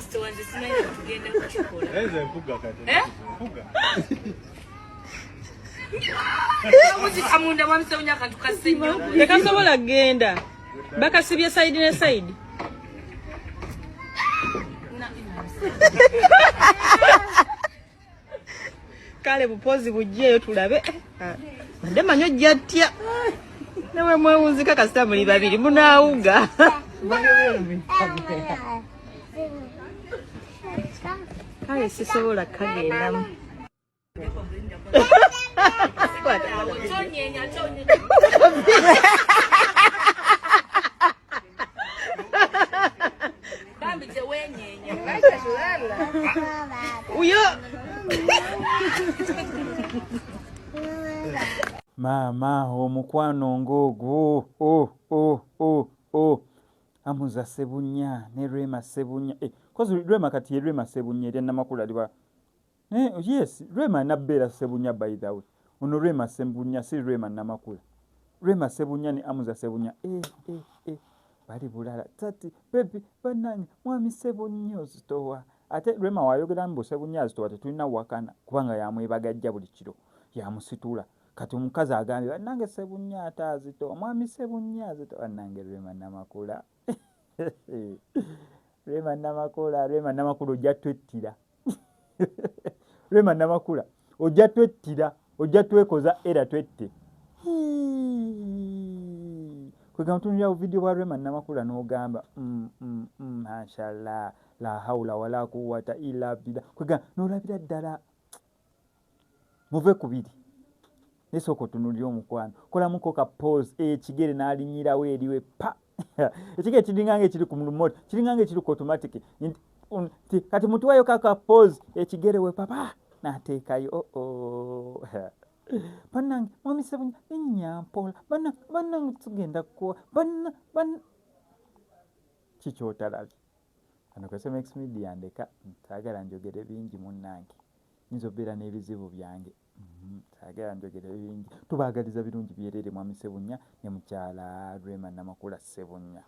kasito wanze simanyi tugenda kukikola. Eze mpuga kati. Mpuga. Muzika munda mwamsewunya kantu kasenyo. Tekasobola genda. Bakasibye side ne side. Kale bupozi bujjeyo tulabe. Ande manyo jatya. Newe mwewunzika kasita muli babiri munaawuga. Kale sisobola kagendamu. Uyo Mama omukwano ng'ogwo amuza Sebunya ne Rema Sebunya kozi Rema kati ye Rema Sebunya eri namakula liba yes Rema nabera Sebunya by the way ono Rema Sebunya si Rema namakula Rema Sebunya ni amuza Sebunya bali bulala tati baby banani mwami Sebunya ozitowa ate Rema wayogera mbo Sebunya azitowa tetulina wakana kubanga yamwebagajja buli kiro yamusitula kati omukazi agambye nange Sebunya atazito mwami Sebunya azito nange Rema namakula Rema namakula ojja twettira Rema namakula ojja twettira ojja twekoza era twette kwegamba tunulira video bwa Rema namakula n'ogamba mashallah la haula wala quwwata illa billah kwegamba n'olabira ddala muve kubiri nesoko tunulira omukwano kolamuko ka pause ekigere n'alinyirawo eriwe pa ekigere kiringange ekiri ku remote kiringange ekiri ku automatic kati mutuwayo kaka pause ekigere we papa nateekayo bannange mwami Sebunya enyampola bannange tugenda kuwa kikyotalabye kano kwese Max Media ndeka saagala njogere bingi munnange nyinza obeera n'ebizibu byange saagala njogere bingi tubaagaliza birungi byerere mwami Sebunya ne mukyala Rema namakula Sebunya.